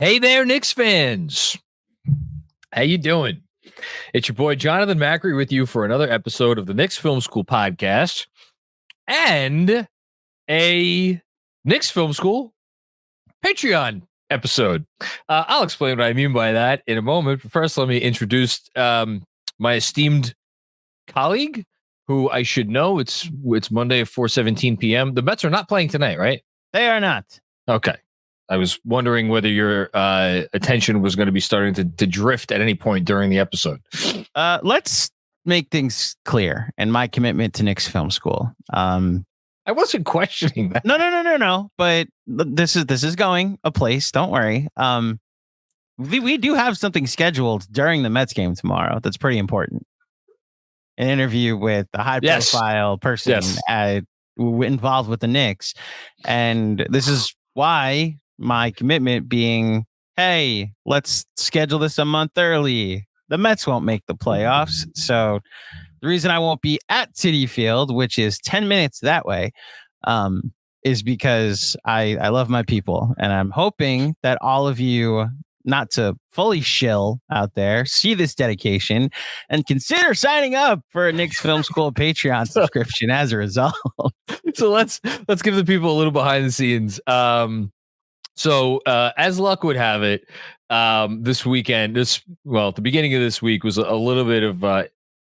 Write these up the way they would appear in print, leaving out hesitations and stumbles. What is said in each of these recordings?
Hey there, Knicks fans. How you doing? It's your boy Jonathan Macri with you for another episode of the Knicks Film School Podcast and a Knicks Film School Patreon episode. I'll explain what I mean by that in a moment. But first, let me introduce my esteemed colleague, who I should know. It's Monday at 4:17 p.m. The Mets are not playing tonight, right? They are not. Okay. I was wondering whether your attention was going to be starting to drift at any point during the episode. Let's make things clear and my commitment to Knicks Film School. I wasn't questioning that. No. But this is going a place. Don't worry. We do have something scheduled during the Mets game tomorrow. That's pretty important. An interview with a high-profile person involved with the Knicks, and this is why. My commitment being, hey, let's schedule this a month early. The Mets won't make the playoffs. So the reason I won't be at Citi Field, which is 10 minutes that way, is because I love my people. And I'm hoping that all of you, not to fully shill out there, see this dedication and consider signing up for a Knicks Film School Patreon subscription as a result. So let's give the people a little behind the scenes. So as luck would have it, this weekend, at the beginning of this week was a little bit of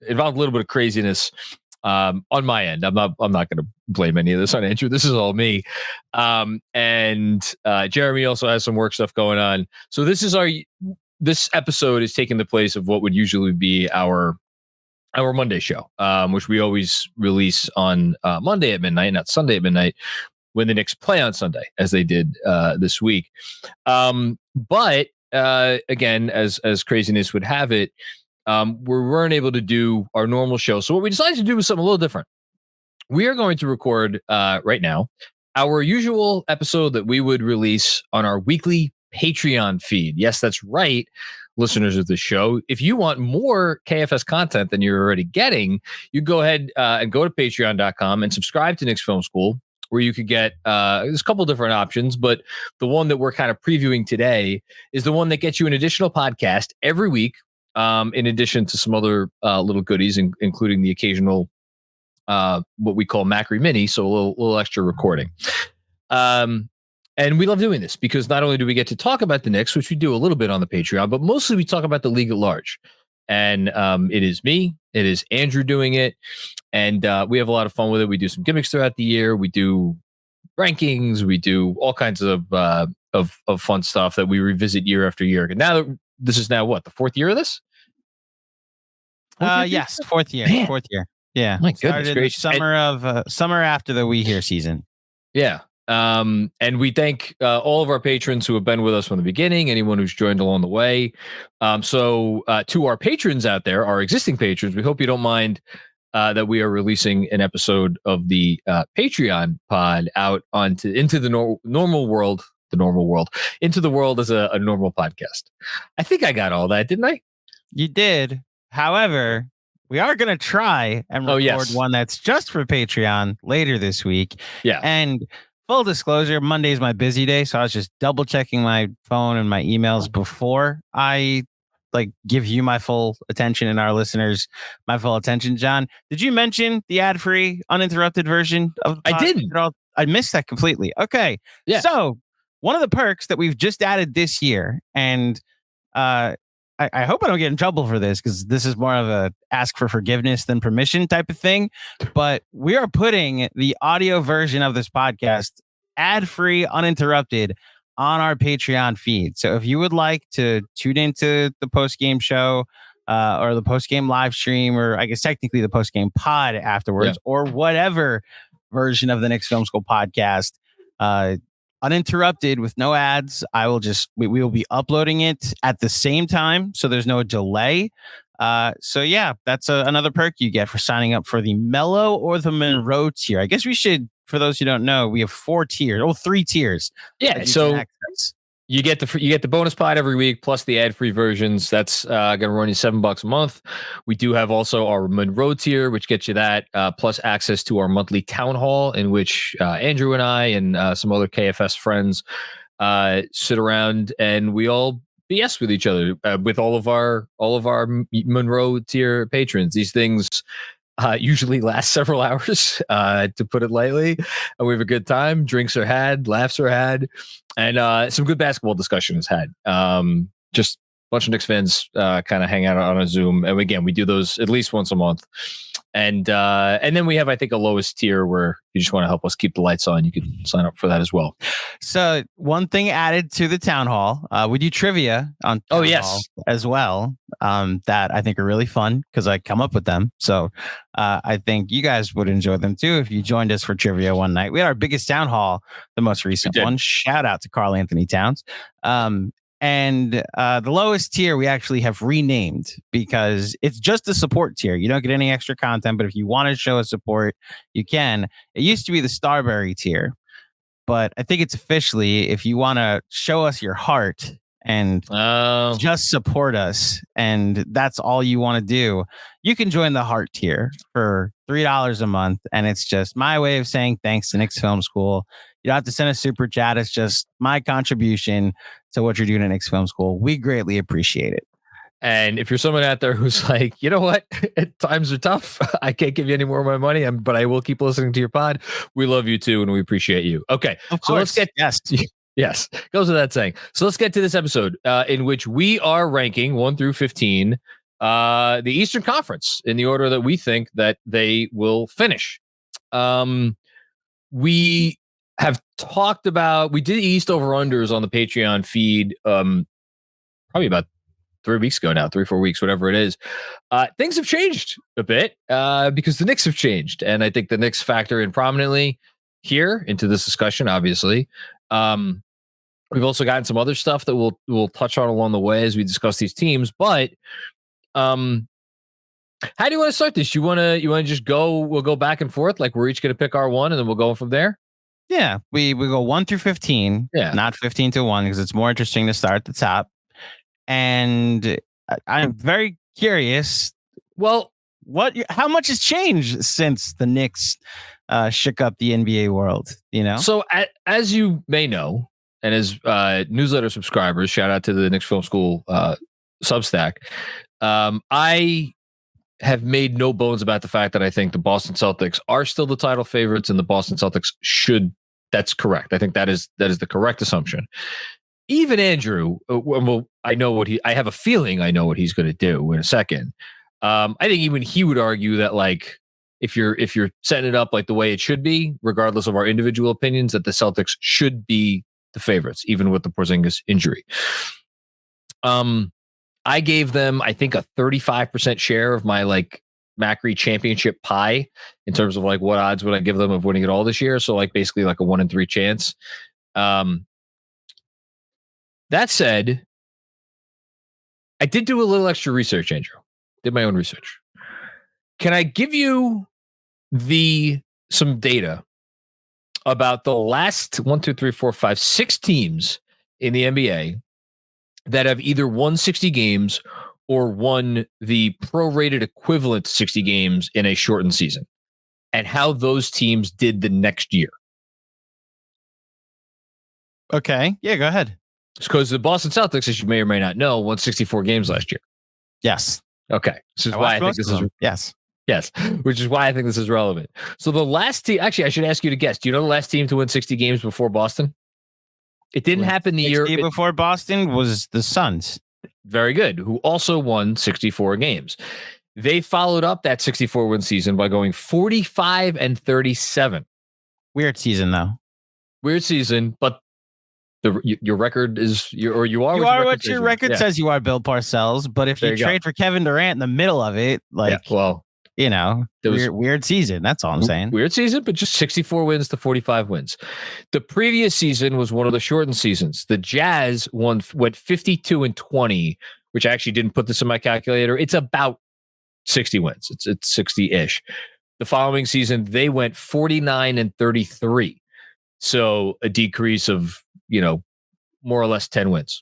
involved a little bit of craziness on my end. I'm not going to blame any of this on Andrew. This is all me. And Jeremy also has some work stuff going on. So this episode is taking the place of what would usually be our Monday show, which we always release on Monday at midnight, not Sunday at midnight, when the Knicks play on Sunday, as they did this week. But again, as craziness would have it, we weren't able to do our normal show. So what we decided to do was something a little different. We are going to record right now our usual episode that we would release on our weekly Patreon feed. Yes, that's right, listeners of the show. If you want more KFS content than you're already getting, you go ahead and go to patreon.com and subscribe to Knicks Film School, where you could get there's a couple different options, but the one that we're kind of previewing today is the one that gets you an additional podcast every week, in addition to some other little goodies, including the occasional what we call Macri Mini, so a little extra recording. And we love doing this because not only do we get to talk about the Knicks, which we do a little bit on the Patreon, but mostly we talk about the league at large. And it is me, it is Andrew doing it, and we have a lot of fun with it. We do some gimmicks throughout the year. We do rankings. We do all kinds of fun stuff that we revisit year after year. And now this is what, the fourth year of this? Yes, fourth year. Man. Fourth year. Yeah, my goodness, great. Summer after the We Here season. Yeah. And we thank all of our patrons who have been with us from the beginning, anyone who's joined along the way. So to our patrons out there, our existing patrons, we hope you don't mind that we are releasing an episode of the Patreon pod out into the normal world, into the world as a normal podcast. I think I got all that, didn't I? You did. However, we are going to try and record one that's just for Patreon later this week. Yeah. And full disclosure, Monday is my busy day, so I was just double checking my phone and my emails before I give you my full attention and our listeners my full attention. John, did you mention the ad-free, uninterrupted version of the podcast? I didn't. I missed that completely. Okay. Yeah. So one of the perks that we've just added this year, and I hope I don't get in trouble for this because this is more of a ask for forgiveness than permission type of thing. But we are putting the audio version of this podcast ad-free, uninterrupted on our Patreon feed. So if you would like to tune into the post-game show or the post-game live stream, or I guess technically the post-game pod afterwards, or whatever version of the Knicks Film School podcast, uninterrupted with no ads, we will be uploading it at the same time, so there's no delay. So yeah, that's another perk you get for signing up for the Mellow or the Monroe tier. I guess we should, for those who don't know, we have 3 tiers. Yeah, so you get the bonus pod every week plus the ad-free versions. That's going to run you $7 a month. We do have also our Monroe tier, which gets you that plus access to our monthly town hall, in which Andrew and I and some other KFS friends sit around and we all BS with each other with all of our Monroe tier patrons. These things usually last several hours, to put it lightly, and we have a good time. Drinks are had, laughs are had, and some good basketball discussion is had. Just a bunch of Knicks fans kind of hang out on a Zoom, and again, we do those at least once a month. And then we have, I think, a lowest tier where if you just want to help us keep the lights on, you can sign up for that as well. So one thing added to the town hall, we do trivia on town hall as well, that I think are really fun because I come up with them. So I think you guys would enjoy them too if you joined us for trivia one night. We had our biggest town hall, the most recent one. Shout out to Karl Anthony Towns. And the lowest tier we actually have renamed because it's just a support tier. You don't get any extra content, but if you want to show us support, you can. It used to be the Starberry tier, but I think it's officially if you want to show us your heart and just support us, and that's all you want to do, you can join the Heart tier for $3 a month, and it's just my way of saying thanks to Knicks Film School. You don't have to send a super chat. It's just my contribution to what you're doing at Knicks Film School. We greatly appreciate it. And if you're someone out there who's like, you know what, times are tough, I can't give you any more of my money, but I will keep listening to your pod. We love you too, and we appreciate you. Okay, so let's get yes, goes without saying. So let's get to this episode in which we are ranking 1 through 15 the Eastern Conference in the order that we think that they will finish. We have talked about, we did East over-unders on the Patreon feed probably about 3 weeks ago now, 3-4 weeks, whatever it is. Things have changed a bit because the Knicks have changed. And I think the Knicks factor in prominently here into this discussion, obviously. We've also gotten some other stuff that we'll touch on along the way as we discuss these teams. But how do you want to start this? You want to just go, we'll go back and forth, like we're each going to pick our one and then we'll go from there? Yeah, we go 1 through 15, not 15 to 1, because it's more interesting to start at the top. And I'm very curious. Well, how much has changed since the Knicks shook up the NBA world? You know. So as you may know, and as newsletter subscribers, shout out to the Knicks Film School Substack. I have made no bones about the fact that I think the Boston Celtics are still the title favorites, and the Boston Celtics should. That's correct. I think that is the correct assumption. Even Andrew, well, I have a feeling I know what he's going to do in a second. I think even he would argue that, like, if you're setting it up like the way it should be, regardless of our individual opinions, that the Celtics should be the favorites, even with the Porzingis injury. I gave them, I think, a 35% share of my like Macri championship pie in terms of like what odds would I give them of winning it all this year. So like basically like a 1 in 3 chance. That said, I did do a little extra research, Andrew. Did my own research. Can I give you some data about the last 6 teams in the NBA that have either won 60 games or won the prorated equivalent to 60 games in a shortened season, and how those teams did the next year? Okay. Yeah, go ahead. Because the Boston Celtics, as you may or may not know, won 64 games last year. Yes. Okay. This is why I think this is yes, which is why I think this is relevant. So the last team, actually, I should ask you to guess. Do you know the last team to win 60 games before Boston? It didn't happen the year before Boston was the Suns. Very good. Who also won 64 games. They followed up that 64 win season by going 45-37. Weird season, though. Weird season, but your record is you are what your record says you are, Bill Parcells. But if you trade for Kevin Durant in the middle of it, weird season. That's all I'm saying. Weird season, but just 64 wins to 45 wins. The previous season was one of the shortened seasons. The Jazz went 52-20, which I actually didn't put this in my calculator. It's about 60 wins. It's 60-ish. The following season, they went 49-33. So a decrease of, more or less 10 wins.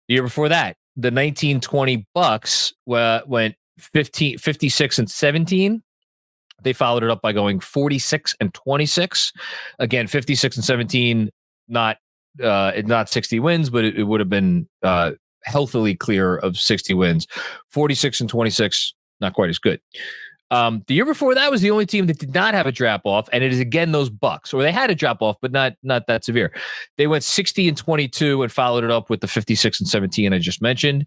The year before that, the 1920 Bucks went 56-17. They followed it up by going 46-26. Again, 56-17, not not 60 wins, but it would have been healthily clear of 60 wins. 46 and 26, not quite as good. The year before that was the only team that did not have a drop off, and it is again those Bucks, or they had a drop off, but not that severe. They went 60 and 22 and followed it up with the 56 and 17 I just mentioned.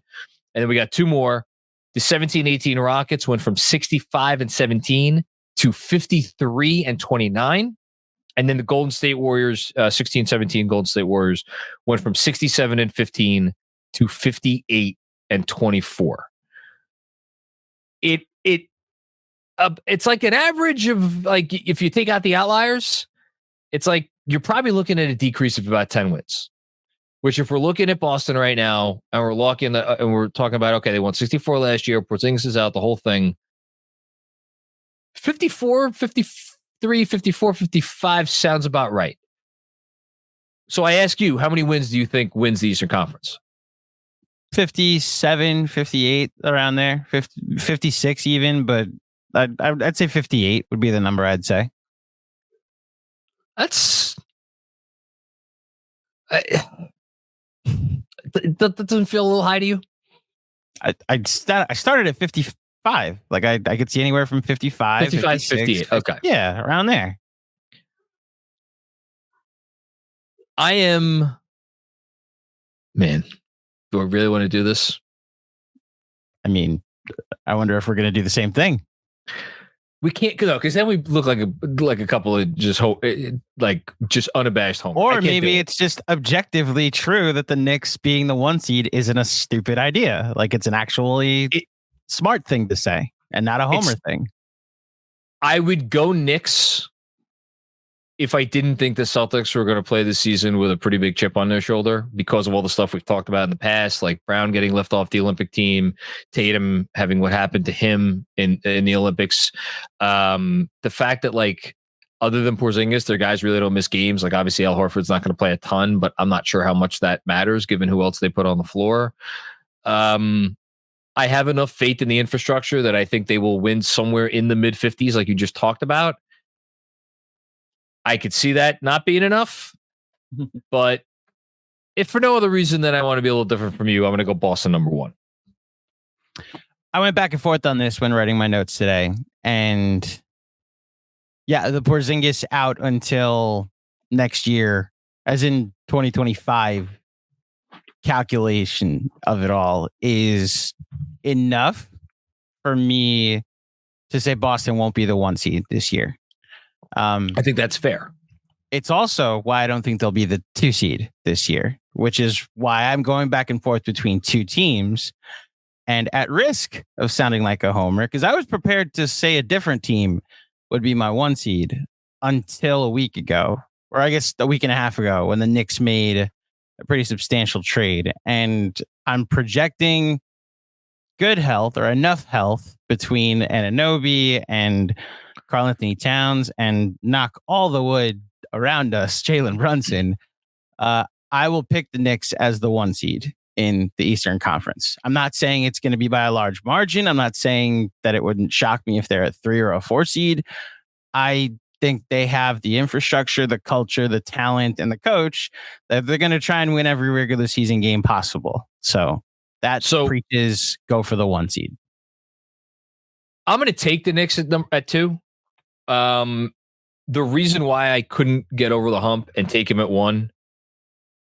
And then we got two more. The 17-18 Rockets went from 65 and 17 to 53 and 29. And then the Golden State Warriors, 16-17 Golden State Warriors, went from 67 and 15 to 58 and 24. It's like an average of, like, if you take out the outliers, it's like you're probably looking at a decrease of about 10 wins. Which, if we're looking at Boston right now, and we're talking about, okay, they won 64 last year, Porzingis is out, the whole thing. 54, 53, 54, 55 sounds about right. So I ask you, how many wins do you think wins the Eastern Conference? 57, 58, around there. 50, 56 even, but I'd say 58 would be the number I'd say. That's... that doesn't feel a little high to you? I started at 55. Like I could see anywhere from 55, 55, 58. Okay. Yeah, around there. I am... Man, do I really want to do this? I mean, I wonder if we're going to do the same thing. We can't, because then we look like a couple of just unabashed homers. Or maybe it's just objectively true that the Knicks being the 1 seed isn't a stupid idea. Like, it's an actually smart thing to say and not a homer thing. I would go Knicks if I didn't think the Celtics were going to play this season with a pretty big chip on their shoulder because of all the stuff we've talked about in the past, like Brown getting left off the Olympic team, Tatum having what happened to him in the Olympics. The fact that, like, other than Porzingis, their guys really don't miss games. Like, obviously Al Horford's not going to play a ton, but I'm not sure how much that matters given who else they put on the floor. I have enough faith in the infrastructure that I think they will win somewhere in the mid 50s, like you just talked about. I could see that not being enough, but if for no other reason than I want to be a little different from you, I'm going to go Boston number 1. I went back and forth on this when writing my notes today, and yeah, the Porzingis out until next year, as in 2025 calculation of it all is enough for me to say Boston won't be the 1 seed this year. I think that's fair. It's also why I don't think they'll be the 2 seed this year, which is why I'm going back and forth between two teams and at risk of sounding like a homer, because I was prepared to say a different team would be my 1 seed until a week ago, or I guess a week and a half ago, when the Knicks made a pretty substantial trade. And I'm projecting good health or enough health between Anunoby and Karl-Anthony Towns, and knock all the wood around us, Jalen Brunson. I will pick the Knicks as the 1 seed in the Eastern Conference. I'm not saying it's going to be by a large margin. I'm not saying that it wouldn't shock me if they're a 3 or a 4 seed. I think they have the infrastructure, the culture, the talent, and the coach that they're going to try and win every regular season game possible. So preaches go for the 1 seed. I'm going to take the Knicks at 2. The reason why I couldn't get over the hump and take him at 1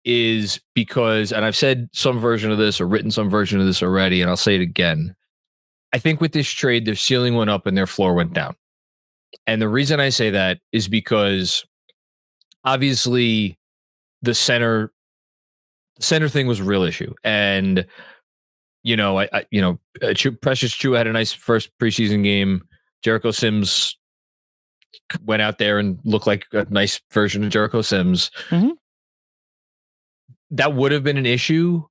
is because, and I've said some version of this or written some version of this already, and I'll say it again. I think with this trade, their ceiling went up and their floor went down. And the reason I say that is because obviously the center thing was a real issue. And, Precious Chua had a nice first preseason game. Jericho Sims went out there and looked like a nice version of Jericho Sims. Mm-hmm. That would have been an issue,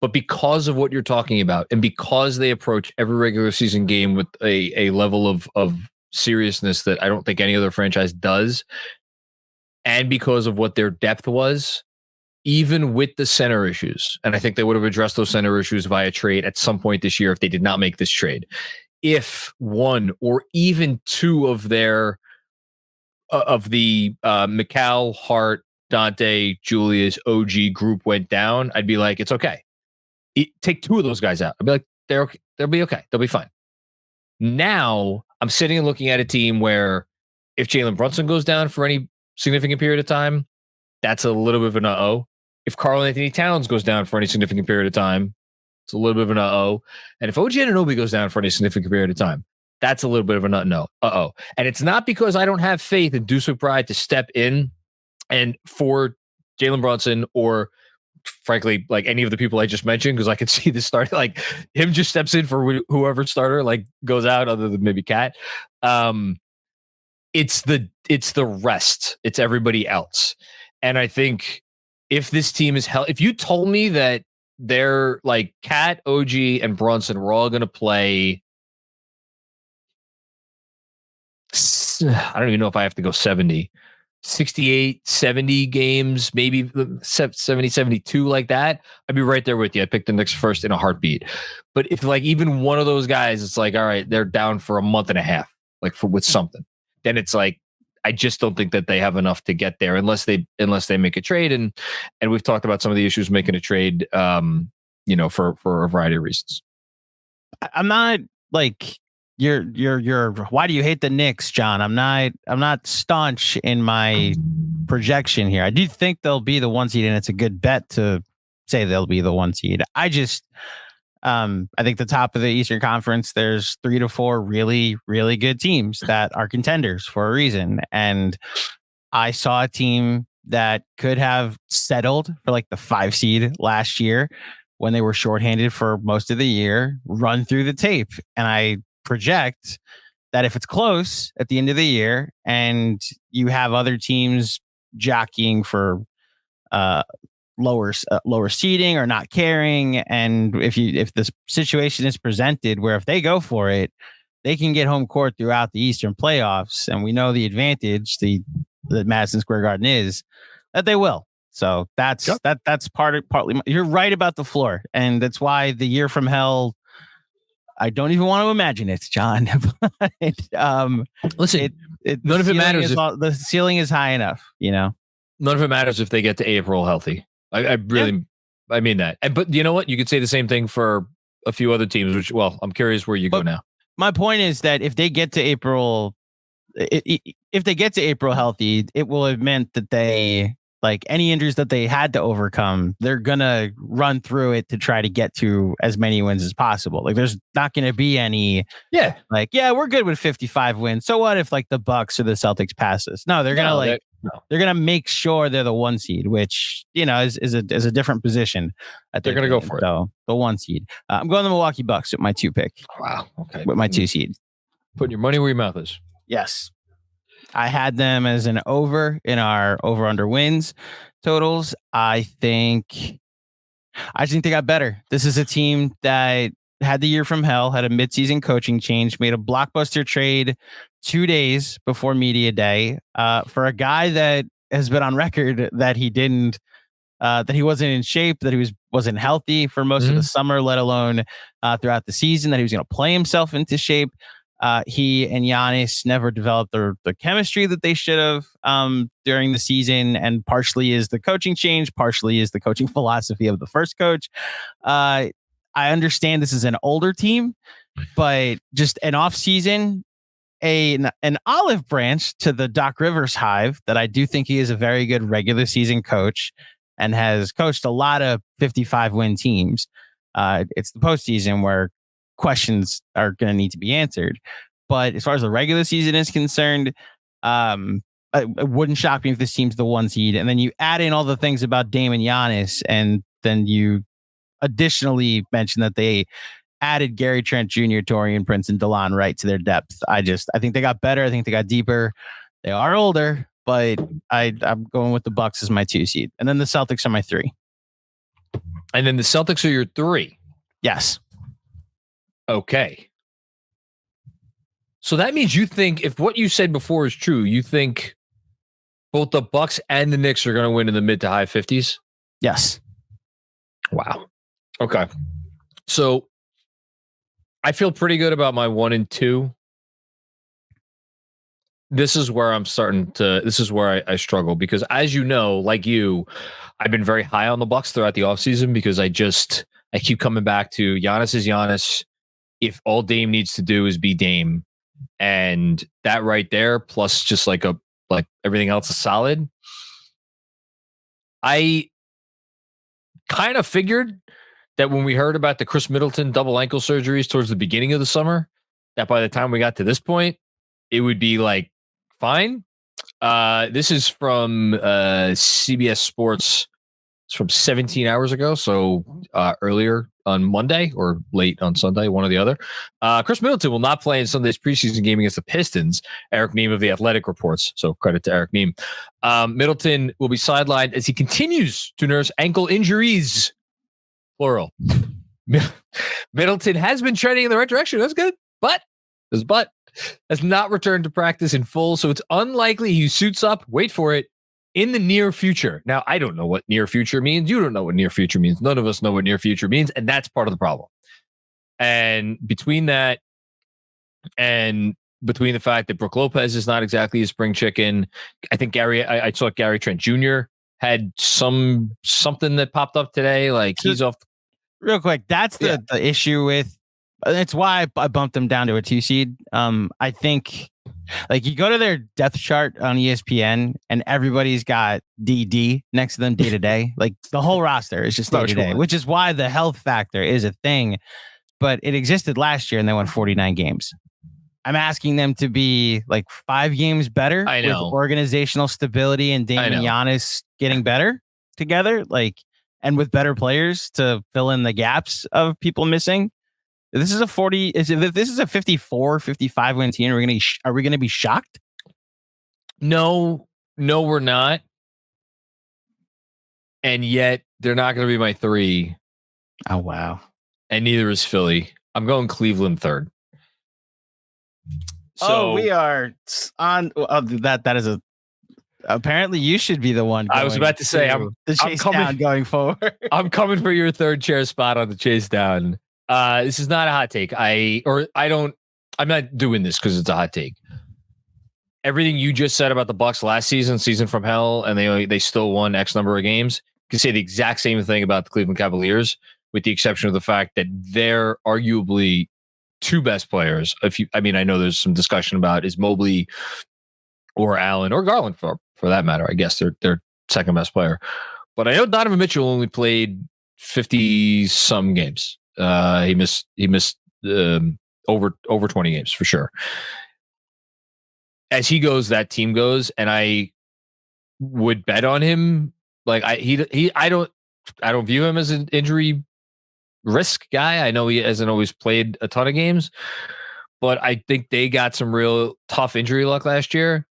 but because of what you're talking about, and because they approach every regular season game with a level of seriousness that I don't think any other franchise does, and because of what their depth was, even with the center issues, and I think they would have addressed those center issues via trade at some point this year if they did not make this trade. If 1 or even 2 of their of the McCall, Hart, Dante, Julius, OG group went down, I'd be like, it's okay. Take two of those guys out. I'd be like, they're okay. They'll be okay. They'll be fine. Now I'm sitting and looking at a team where if Jalen Brunson goes down for any significant period of time, that's a little bit of an uh-oh. If Karl-Anthony Towns goes down for any significant period of time, it's a little bit of an uh-oh. And if OG Anunoby goes down for any significant period of time, that's a little bit of an uh-oh. And it's not because I don't have faith in Deuce McBride to step in and for Jalen Brunson or frankly, like any of the people I just mentioned, because I could see this start, like him just steps in for whoever starter like goes out other than maybe Cat. It's the rest. It's everybody else. And I think if this team is if you told me that they're like Cat, OG, and Brunson were all going to play, I don't even know if I have to go 68, 70 games, maybe 70, 72 like that, I'd be right there with you. I'd pick the Knicks first in a heartbeat. But if like even one of those guys, it's like, all right, they're down for a month and a half, like with something, then it's like, I just don't think that they have enough to get there unless they make a trade. And we've talked about some of the issues making a trade, for a variety of reasons. I'm not like you're why do you hate the Knicks, John? I'm not staunch in my projection here. I do think they'll be the 1 seed, and it's a good bet to say they'll be the 1 seed. I think the top of the Eastern Conference, there's 3 to 4 really, really good teams that are contenders for a reason. And I saw a team that could have settled for like the 5 seed last year when they were shorthanded for most of the year, run through the tape. And I project that if it's close at the end of the year and you have other teams jockeying for lower seeding or not caring, and if the situation is presented where if they go for it, they can get home court throughout the Eastern playoffs, and we know the advantage that Madison Square Garden is that they will. So that's partly. You're right about the floor, and that's why the year from hell. I don't even want to imagine it, John. Listen, none of it matters. The ceiling is high enough, None of it matters if they get to April healthy. I mean that. But you know what? You could say the same thing for a few other teams, I'm curious where you go now. My point is that if they get to April, if they get to April healthy, it will have meant that they, like any injuries that they had to overcome, they're going to run through it to try to get to as many wins as possible. Like there's not going to be any, we're good with 55 wins. So what if like the Bucks or the Celtics pass us? No, they're going to they're going to make sure they're the 1 seed, which, is a different position. They're going to go for it. So the 1 seed. I'm going to the Milwaukee Bucks with my 2 pick. Wow. Okay. With my 2 seed. Putting your money where your mouth is. Yes. I had them as an over in our over-under wins totals. I think they got better. This is a team that had the year from hell, had a midseason coaching change, made a blockbuster trade 2 days before media day for a guy that has been on record that he didn't, that he wasn't in shape, that he wasn't healthy for most of the summer, let alone throughout the season, that he was going to play himself into shape. He and Giannis never developed the chemistry that they should have during the season, and partially is the coaching change, partially is the coaching philosophy of the first coach. I understand this is an older team, but just an off season, an olive branch to the Doc Rivers hive that I do think he is a very good regular season coach and has coached a lot of 55 win teams. It's the postseason where questions are going to need to be answered. But as far as the regular season is concerned, it wouldn't shock me if this team's the 1 seed. And then you add in all the things about Dame and Giannis, and then you additionally mention that they added Gary Trent Jr., Taurean Prince, and DeLon Wright to their depth. I think they got better. I think they got deeper. They are older, but I'm going with the Bucks as my 2 seed. And then the Celtics are my 3. And then the Celtics are your 3. Yes. Okay. So that means you think, if what you said before is true, you think both the Bucks and the Knicks are going to win in the mid to high 50s? Yes. Wow. Okay. So I feel pretty good about my 1 and 2. this is where I'm starting to. This is where I struggle because, as you know, like you, I've been very high on the Bucks throughout the offseason because I keep coming back to Giannis is Giannis. If all Dame needs to do is be Dame, and that right there, plus just like everything else is solid. I kind of figured that when we heard about the Chris Middleton double ankle surgeries towards the beginning of the summer, that by the time we got to this point, it would be like fine. This is from CBS Sports. It's from 17 hours ago, so earlier on Monday or late on Sunday, one or the other. Chris Middleton will not play in Sunday's preseason game against the Pistons. Eric Nehm of The Athletic reports, so credit to Eric Nehm. Middleton will be sidelined as he continues to nurse ankle injuries, plural. Middleton has been trending in the right direction. That's good, but has not returned to practice in full, so it's unlikely he suits up. Wait for it. In the near future. Now, I don't know what near future means. You don't know what near future means. None of us know what near future means. And that's part of the problem. And between that and between the fact that Brook Lopez is not exactly a spring chicken, I think I saw Gary Trent Jr. had something that popped up today. Like he's off. Real quick. That's the issue with, it's why I bumped them down to a 2 seed. I think like you go to their depth chart on ESPN and everybody's got DD next to them day to day. Like the whole roster is just day to day, which is why the health factor is a thing. But it existed last year and they won 49 games. I'm asking them to be like 5 games better with organizational stability and Dame and Giannis getting better together, like, and with better players to fill in the gaps of people missing. This is a 54, 55 win team. Are we going to be shocked? No, we're not. And yet they're not going to be my 3. Oh, wow. And neither is Philly. I'm going Cleveland 3rd. So we are on that is apparently you should be the one. I was about to say the chase down going forward. I'm coming for your 3rd chair spot on the chase down. This is not a hot take. I'm not doing this because it's a hot take. Everything you just said about the Bucks last season from hell, and they still won X number of games. You can say the exact same thing about the Cleveland Cavaliers, with the exception of the fact that they're arguably 2 best players. I know there's some discussion about is Mobley or Allen or Garland for that matter. I guess they're 2nd best player, but I know Donovan Mitchell only played 50 some games. He missed over 20 games for sure. As he goes, that team goes, and I would bet on him. Like I don't view him as an injury risk guy. I know he hasn't always played a ton of games, but I think they got some real tough injury luck last year.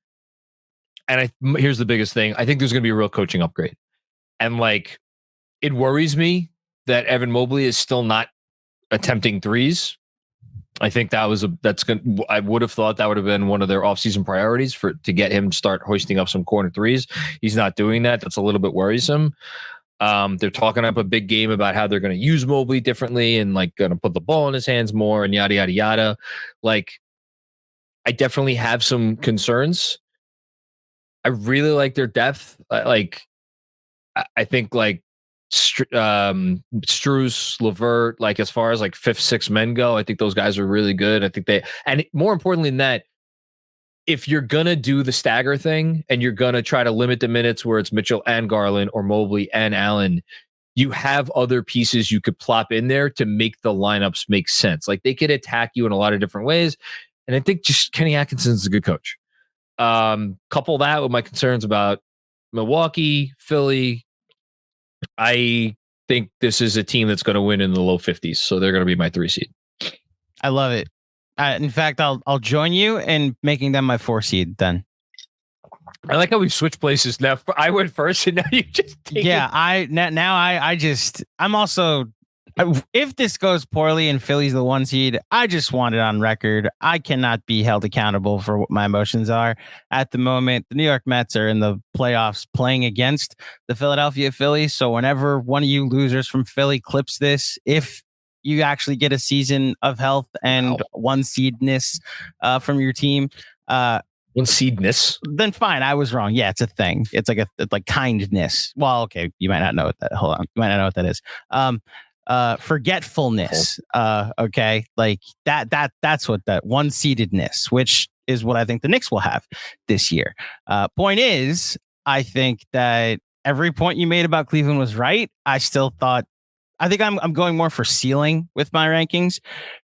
And here's the biggest thing. I think there's going to be a real coaching upgrade. And like, it worries me that Evan Mobley is still not attempting threes. I think I would have thought that would have been one of their offseason priorities to get him to start hoisting up some corner threes. He's not doing that. That's a little bit worrisome. They're talking up a big game about how they're going to use Mobley differently and like going to put the ball in his hands more and yada, yada, yada. Like, I definitely have some concerns. I really like their depth. I think like Strus, Levert, like as far as like 5th, 6th men go, I think those guys are really good. I think and more importantly than that, if you're going to do the stagger thing and you're going to try to limit the minutes where it's Mitchell and Garland or Mobley and Allen, you have other pieces you could plop in there to make the lineups make sense. Like they could attack you in a lot of different ways. And I think just Kenny Atkinson's a good coach. Couple that with my concerns about Milwaukee, Philly. I think this is a team that's going to win in the low 50s. So they're going to be my 3 seed. I love it. In fact, I'll join you in making them my 4 seed then. I like how we've switched places now. I went first and now you just take it. I'm also, if this goes poorly and Philly's the 1 seed, I just want it on record. I cannot be held accountable for what my emotions are at the moment. The New York Mets are in the playoffs playing against the Philadelphia Phillies. So whenever one of you losers from Philly clips this, if you actually get a season of health and 1 seedness from your team, One seedness. Then fine, I was wrong. Yeah, it's a thing. It's like kindness. Well, okay, you might not know what that. Hold on, you might not know what that is. Forgetfulness. Okay, like that's what that one-seededness, which is what I think the Knicks will have this year. Point is, I think that every point you made about Cleveland was right. I think I'm going more for ceiling with my rankings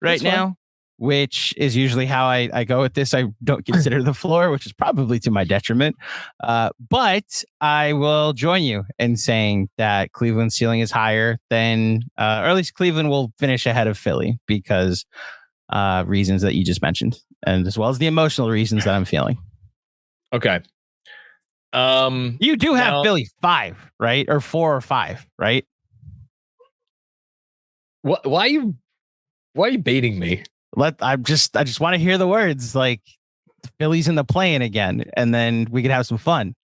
right now, which is usually how I go with this. I don't consider the floor, which is probably to my detriment. But I will join you in saying that Cleveland's ceiling is higher than, or at least Cleveland will finish ahead of Philly because reasons that you just mentioned, and as well as the emotional reasons that I'm feeling. Okay. You do have Philly 5, right? Or 4 or 5, right? Why are you baiting me? I just want to hear the words like Philly's in the play-in again, and then we could have some fun.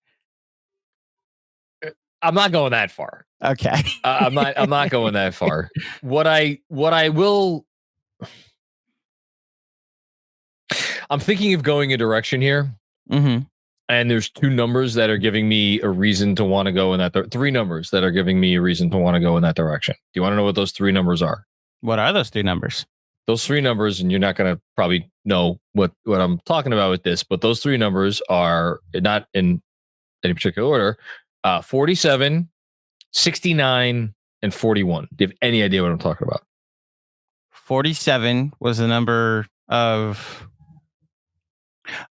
I'm not going that far. Okay. I'm not going that far. What I will, I'm thinking of going a direction here. Mm-hmm. And there's 2 numbers that are giving me a reason to want to go in that. 3 numbers that are giving me a reason to want to go in that direction. Do you want to know what those 3 numbers are? What are those 3 numbers? Those 3 numbers, and you're not going to probably know what I'm talking about with this, but those 3 numbers are not in any particular order. 47, 69, and 41. Do you have any idea what I'm talking about? 47 was the number of.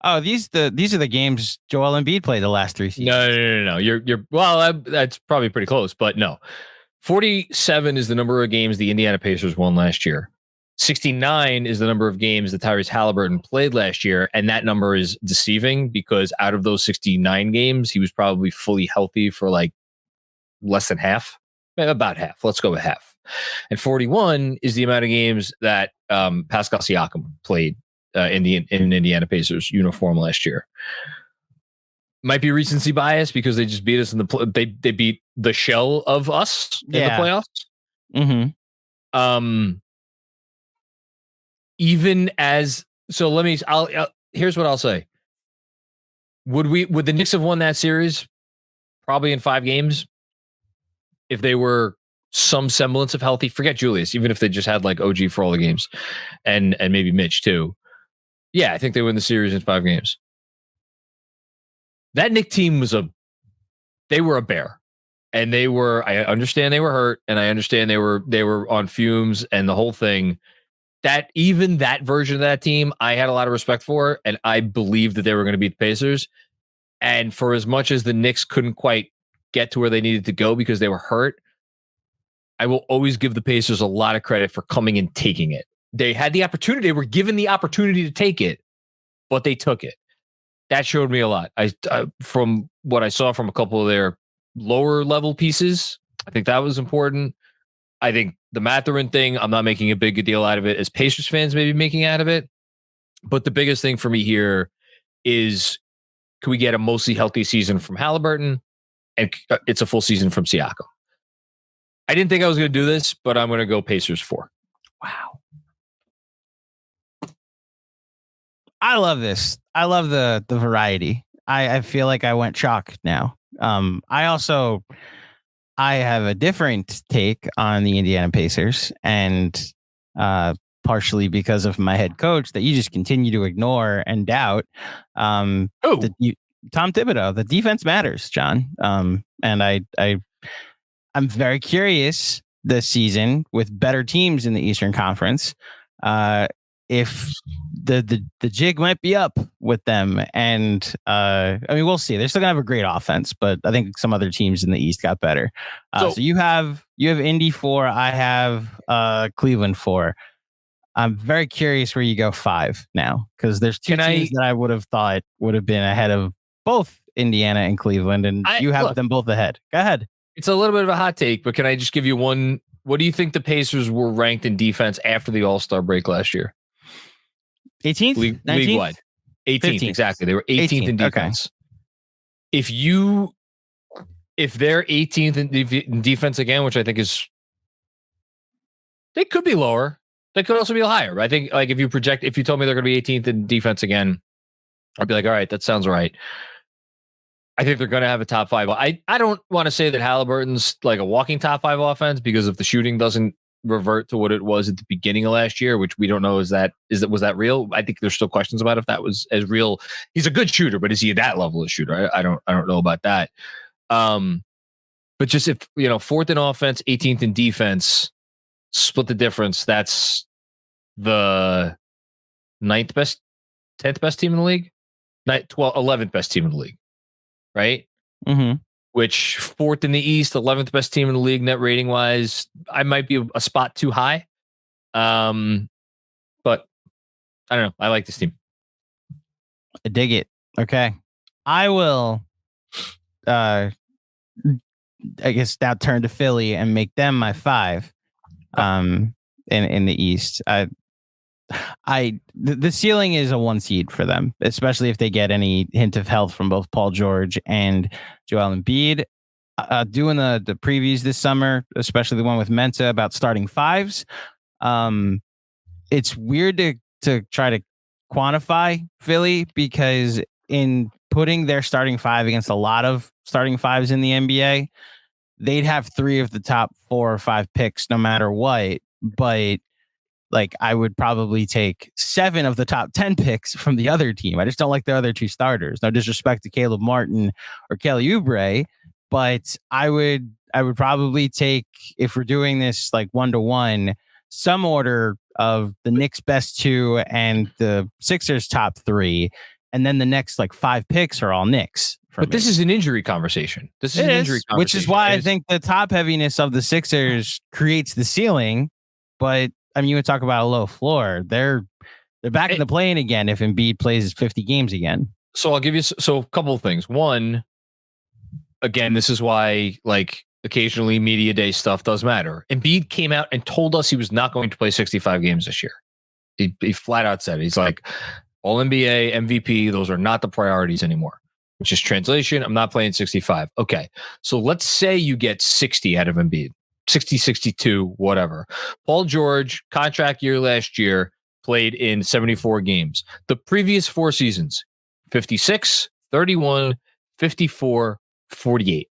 Oh, these are the games Joel Embiid played the last 3 seasons. No. You're well. That's probably pretty close, but no. 47 is the number of games the Indiana Pacers won last year. 69 is the number of games that Tyrese Halliburton played last year, and that number is deceiving because out of those 69 games, he was probably fully healthy for like less than half, about half. Let's go with half. And 41 is the amount of games that Pascal Siakam played in Indiana Pacers uniform last year. Might be recency bias because they just beat us in they beat the shell of us in the playoffs. Mm-hmm. Even as so, here's what I'll say. Would the Knicks have won that series? Probably in 5 games. If they were some semblance of healthy, forget Julius, even if they just had like OG for all the games and maybe Mitch too. Yeah, I think they win the series in 5 games. That Knicks team they were a bear. And I understand they were hurt, and I understand they were on fumes and the whole thing. That even that version of that team, I had a lot of respect for, and I believed that they were going to beat the Pacers. And for as much as the Knicks couldn't quite get to where they needed to go because they were hurt, I will always give the Pacers a lot of credit for coming and taking it. They had the opportunity. They were given the opportunity to take it, but they took it. That showed me a lot. From what I saw from a couple of their lower level pieces, I think that was important. I think the Mathurin thing, I'm not making a big deal out of it as Pacers fans may be making out of it. But the biggest thing for me here is, can we get a mostly healthy season from Halliburton? And it's a full season from Siakam. I didn't think I was going to do this, but I'm going to go Pacers 4. Wow. I love this. I love the variety. I feel like I went chalk now. I have a different take on the Indiana Pacers, and partially because of my head coach that you just continue to ignore and doubt. Tom Thibodeau. The defense matters, John. And I'm very curious this season with better teams in the Eastern Conference. If the jig might be up with them, and I mean, we'll see. They're still gonna have a great offense, but I think some other teams in the East got better. So you have Indy 4. I have Cleveland 4. I'm very curious where you go 5 now, because there's 2 teams that I would have thought would have been ahead of both Indiana and Cleveland, and you have them both ahead. Go ahead. It's a little bit of a hot take, but can I just give you one? What do you think the Pacers were ranked in defense after the All-Star break last year? 18th? League-wide. 18th, exactly. They were 18th in defense. Okay. If they're 18th in defense again, which I think is, they could be lower. They could also be higher. I think, like, if you told me they're going to be 18th in defense again, I'd be like, all right, that sounds right. I think they're going to have a top 5. I don't want to say that Halliburton's like a walking top 5 offense, because if the shooting doesn't revert to what it was at the beginning of last year, which we don't know, was that real? I think there's still questions about if that was as real. He's a good shooter, but is he that level of shooter? I don't know about that. But just if, fourth in offense, 18th in defense, split the difference. That's the 9th best, 10th best team in the league, 11th best team in the league, right? Mm-hmm. Which 4th in the East, 11th best team in the league, net rating wise. I might be a spot too high. But I don't know. I like this team. I dig it. Okay. I will, I guess now turn to Philly and make them my 5 in the East. The ceiling is a 1 seed for them, especially if they get any hint of health from both Paul George and Joel Embiid. Doing the previews this summer, especially the one with Mensah about starting 5s. It's weird to try to quantify Philly, because in putting their starting 5 against a lot of starting 5s in the NBA, they'd have 3 of the top 4 or 5 picks no matter what. But like, I would probably take 7 of the top 10 picks from the other team. I just don't like the other 2 starters. No disrespect to Caleb Martin or Kelly Oubre, but I would probably take, if we're doing this like 1-to-1, some order of the Knicks' best 2 and the Sixers' top 3, and then the next like 5 picks are all Knicks. But this is an injury conversation. Which is why I think the top heaviness of the Sixers creates the ceiling. But I mean, you would talk about a low floor. They're back in the play-in again if Embiid plays 50 games again. So I'll give you a couple of things. One, again, this is why like occasionally media day stuff does matter. Embiid came out and told us he was not going to play 65 games this year. He flat out said it. He's like, all NBA, MVP, those are not the priorities anymore. Which is translation, I'm not playing 65. Okay, so let's say you get 60 out of Embiid. 60, 62, whatever. Paul George, contract year last year, played in 74 games. The previous 4 seasons, 56, 31, 54, 48.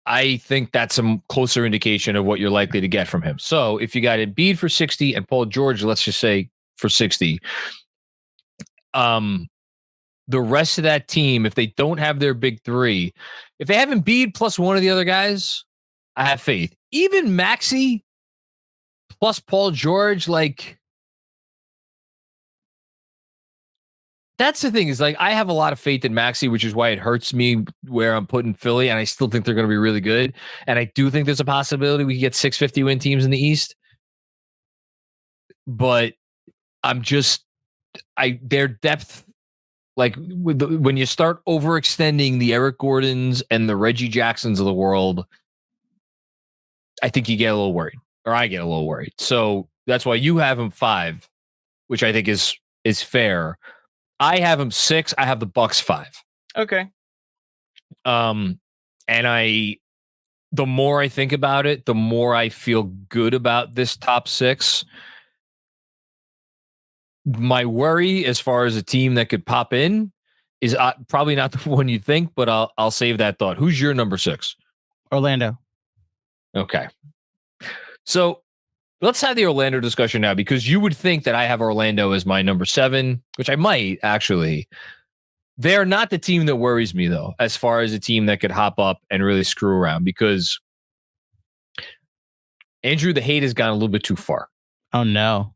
I think that's a closer indication of what you're likely to get from him. So if you got Embiid for 60 and Paul George, let's just say for 60, the rest of that team, if they don't have their big 3, if they have Embiid plus one of the other guys, I have faith. Even Maxey plus Paul George, like, that's the thing, is like, I have a lot of faith in Maxey, which is why it hurts me where I'm putting Philly, and I still think they're going to be really good. And I do think there's a possibility we could get 650 win teams in the East. But their depth, like when you start overextending the Eric Gordons and the Reggie Jacksons of the world, I think you get a little worried, or I get a little worried. So that's why you have him 5, which I think is fair. I have him 6. I have the Bucks 5. Okay. And the more I think about it, the more I feel good about this top 6. My worry, as far as a team that could pop in, is probably not the one you think, but I'll save that thought. Who's your number 6? Orlando. Okay. So let's have the Orlando discussion now, because you would think that I have Orlando as my number 7, which I might actually. They're not the team that worries me, though, as far as a team that could hop up and really screw around, because Andrew, the hate has gone a little bit too far. Oh, no.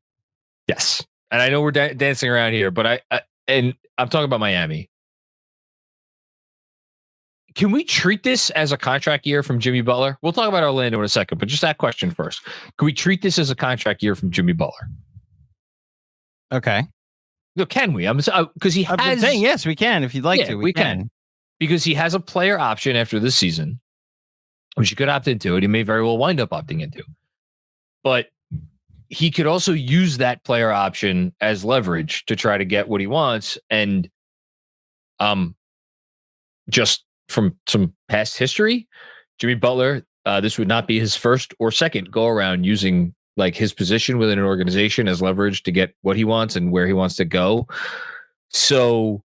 Yes. And I know we're dancing around here, but I'm talking about Miami. Can we treat this as a contract year from Jimmy Butler? We'll talk about Orlando in a second, but just that question first. Can we treat this as a contract year from Jimmy Butler? Okay. No, can we? Because he has. I'm saying yes, we can. If you'd like to, we can. Because he has a player option after this season, which he could opt into, and he may very well wind up opting into. But he could also use that player option as leverage to try to get what he wants. And just from some past history, Jimmy Butler, this would not be his first or second go around using like his position within an organization as leverage to get what he wants and where he wants to go. So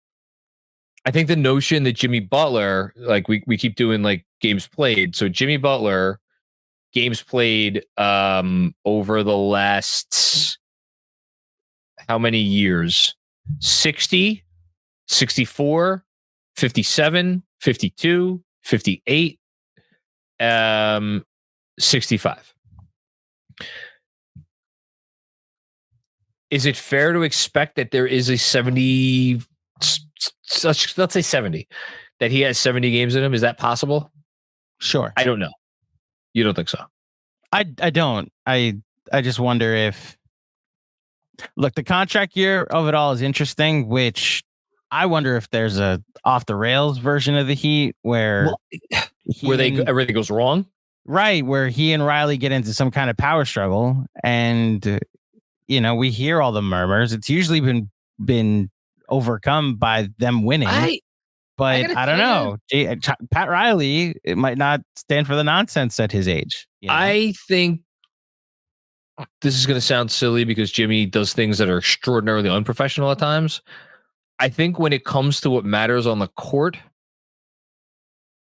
I think the notion that Jimmy Butler, like we keep doing like games played. So Jimmy Butler games played over the last how many years? 60, 64, 57, 52, 58, 65. Is it fair to expect that there is a 70, let's say 70, that he has 70 games in him? Is that possible? Sure. I don't know. You don't think so? I don't. I just wonder if, look, the contract year of it all is interesting, which I wonder if there's a off the rails version of the Heat where everything goes wrong. Right, where he and Riley get into some kind of power struggle, and we hear all the murmurs. It's usually been overcome by them winning. But I don't know. Pat Riley, it might not stand for the nonsense at his age. I think this is going to sound silly because Jimmy does things that are extraordinarily unprofessional at times. I think when it comes to what matters on the court,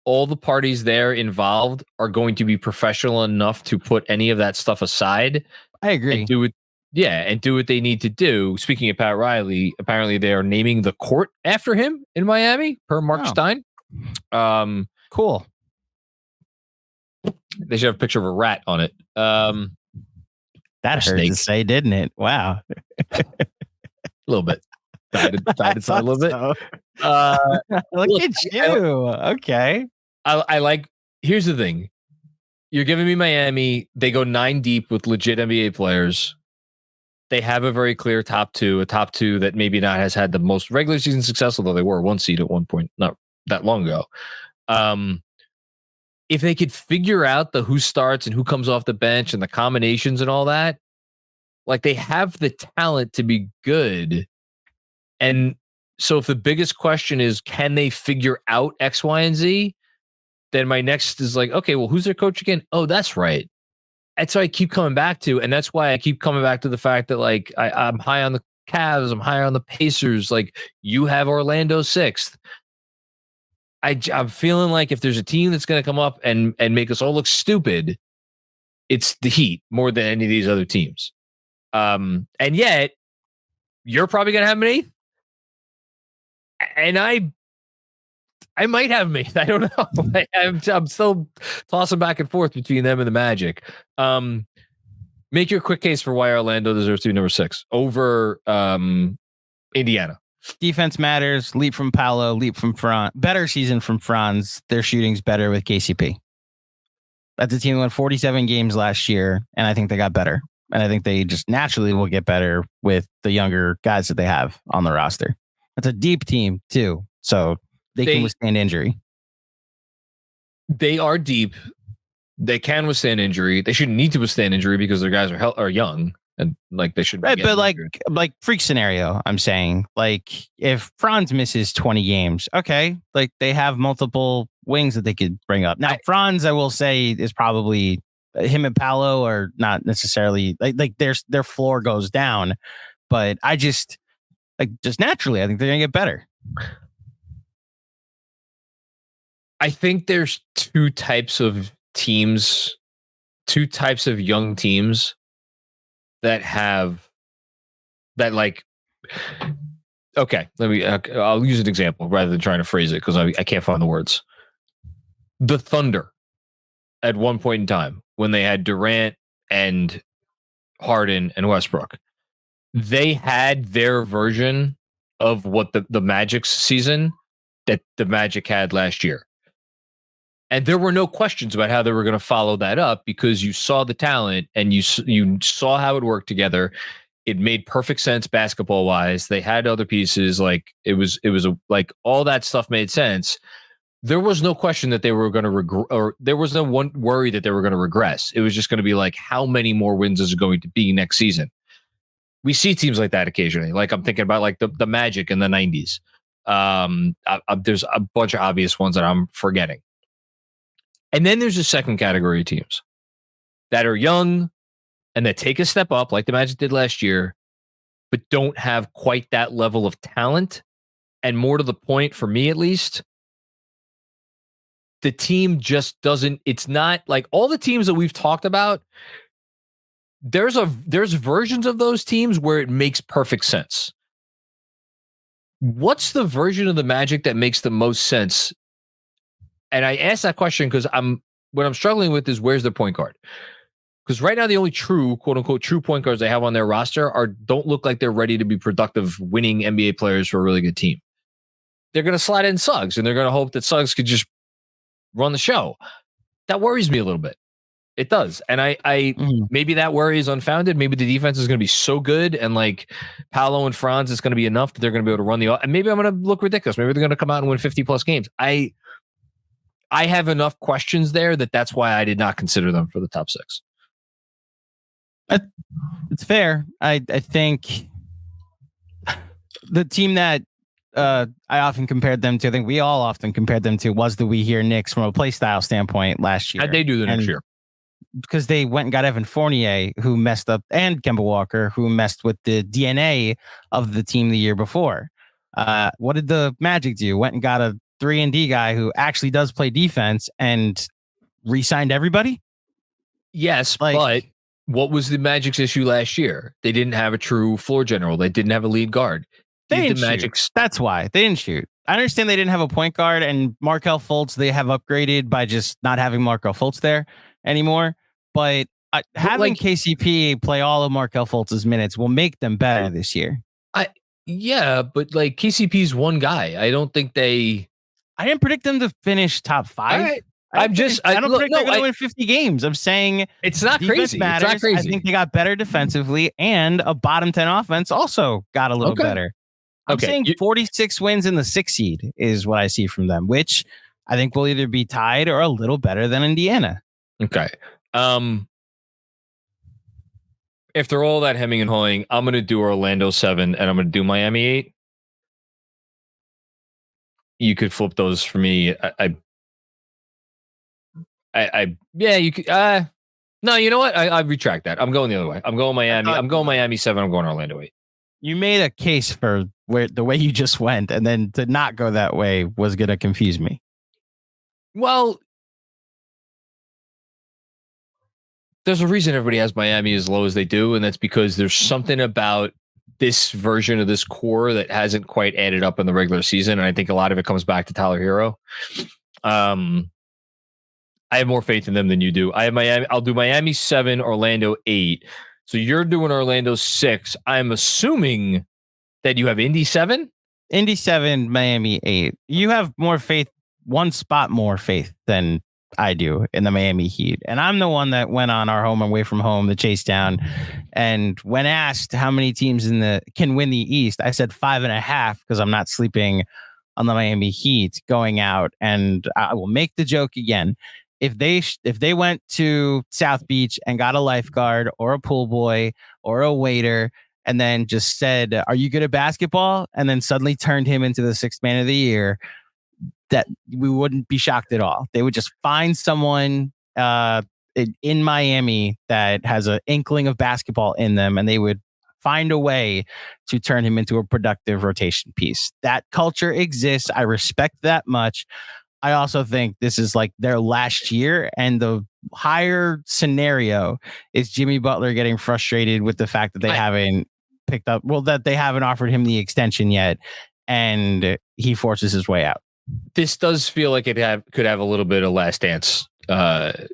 all the parties there involved are going to be professional enough to put any of that stuff aside. I agree. And do it. Yeah, and do what they need to do. Speaking of Pat Riley, apparently they are naming the court after him in Miami, per Mark Stein. Cool. They should have a picture of a rat on it. That hurt to say, didn't it? Wow. A little bit. Died inside a little bit. Look at you. Okay. I like. Here's the thing. You're giving me Miami. They go 9 deep with legit NBA players. They have a very clear top two, a top two that maybe not has had the most regular season success, although they were 1 seed at one point, not that long ago. If they could figure out the who starts and who comes off the bench and the combinations and all that, like they have the talent to be good. And so if the biggest question is, can they figure out X, Y, and Z? Then my next is like, okay, well, who's their coach again? Oh, that's right. That's what I keep coming back to. And that's why I keep coming back to the fact that like I'm high on the Cavs. I'm higher on the Pacers. Like you have Orlando 6th. I'm feeling like if there's a team that's going to come up and make us all look stupid, it's the Heat more than any of these other teams. And yet you're probably going to have an 8th. And I might have me. I don't know. I'm still tossing back and forth between them and the Magic. Make your quick case for why Orlando deserves to be number 6 over Indiana. Defense matters. Leap from Paolo. Leap from Franz. Better season from Franz. Their shooting's better with KCP. That's a team that won 47 games last year, and I think they got better. And I think they just naturally will get better with the younger guys that they have on the roster. That's a deep team too, so they can withstand injury. They are deep. They can withstand injury. They shouldn't need to withstand injury because their guys are young and like they should. Right, but like freak scenario, I'm saying like if Franz misses 20 games, okay, like they have multiple wings that they could bring up. Now Franz, I will say, is probably him and Paolo are not necessarily like their floor goes down, but I just naturally, I think they're gonna get better. I think there's 2 types of teams, 2 types of young teams that have that like. Okay, I'll use an example rather than trying to phrase it because I can't find the words. The Thunder, at one point in time, when they had Durant and Harden and Westbrook, they had their version of what the Magic's season that the Magic had last year. And there were no questions about how they were going to follow that up because you saw the talent and you saw how it worked together. It made perfect sense basketball wise. They had other pieces. Like it was like all that stuff made sense. There was no question that they were going to or there was no one worry that they were going to regress. It was just going to be like, how many more wins is it going to be next season? We see teams like that occasionally. Like I'm thinking about like the Magic in the 90s. There's a bunch of obvious ones that I'm forgetting. And then there's a second category of teams that are young and that take a step up like the Magic did last year but don't have quite that level of talent. And more to the point, for me at least, the team just doesn't. It's not like all the teams that we've talked about. There's versions of those teams where it makes perfect sense. What's the version of the Magic that makes the most sense? And I ask that question because what I'm struggling with is where's the point guard? Because right now the only true, quote unquote, true point guards they have on their roster don't look like they're ready to be productive, winning NBA players for a really good team. They're going to slide in Suggs, and they're going to hope that Suggs could just run the show. That worries me a little bit. It does. And I maybe that worry is unfounded. Maybe the defense is going to be so good, and like Paolo and Franz is going to be enough that they're going to be able to run and maybe I'm going to look ridiculous. Maybe they're going to come out and win 50 plus games. I have enough questions there that's why I did not consider them for the top 6. It's fair. I think the team that I often compared them to, I think we all often compared them to, was the We Hear Knicks from a play style standpoint last year. How'd they do the next year? Because they went and got Evan Fournier, who messed up, and Kemba Walker, who messed with the DNA of the team the year before. What did the Magic do? Went and got a 3-and-D guy who actually does play defense and re-signed everybody? Yes, but what was the Magic's issue last year? They didn't have a true floor general. They didn't have a lead guard. They didn't shoot. That's why. They didn't shoot. I understand they didn't have a point guard, and Markelle Fultz, they have upgraded by just not having Markelle Fultz there anymore. But having KCP play all of Markelle Fultz's minutes will make them better this year. Yeah, but like KCP's one guy. I don't think I didn't predict them to finish top 5. I don't predict they're going to win 50 games. I'm saying it's not crazy. Matters. It's not crazy. I think they got better defensively, and a bottom 10 offense also got a little better. I'm saying 46 wins in the 6th seed is what I see from them, which I think will either be tied or a little better than Indiana. Okay. If they're all that hemming and hawing, I'm going to do Orlando 7 and I'm going to do Miami 8. You could flip those for me. Yeah, you could. No, you know what? I retract that. I'm going the other way. I'm going Miami. I'm going Miami 7. I'm going Orlando 8. You made a case for the way you just went, and then to not go that way was going to confuse me. Well, there's a reason everybody has Miami as low as they do, and that's because there's something about this version of this core that hasn't quite added up in the regular season, and I think a lot of it comes back to Tyler Hero. I have more faith in them than you do. I have Miami. I'll do Miami 7, Orlando 8. So you're doing Orlando 6. I'm assuming that you have Indy 7? Indy 7, Miami 8. You have more faith, one spot more faith than I do in the Miami Heat. And I'm the one that went on our home and away from home, the chase down. And when asked how many teams can win the East, I said 5.5 because I'm not sleeping on the Miami Heat going out. And I will make the joke again. If they went to South Beach and got a lifeguard or a pool boy or a waiter and then just said, "Are you good at basketball?" and then suddenly turned him into the 6th man of the year, that we wouldn't be shocked at all. They would just find someone in Miami that has an inkling of basketball in them, and they would find a way to turn him into a productive rotation piece. That culture exists. I respect that much. I also think this is like their last year, and the higher scenario is Jimmy Butler getting frustrated with the fact that they haven't offered him the extension yet, and he forces his way out. This does feel like it could have a little bit of Last Dance to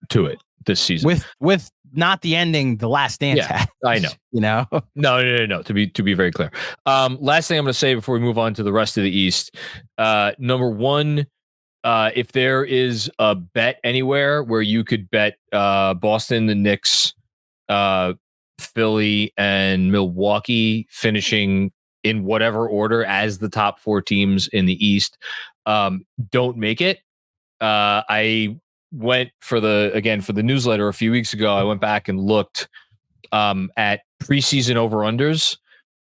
it this season, with not the ending the Last Dance has. I know. You know? No. To be very clear. Last thing I'm going to say before we move on to the rest of the East. Number one, if there is a bet anywhere where you could bet Boston, the Knicks, Philly, and Milwaukee finishing in whatever order as the top 4 teams in the East, don't make it. I went for the newsletter a few weeks ago. I went back and looked at preseason over-unders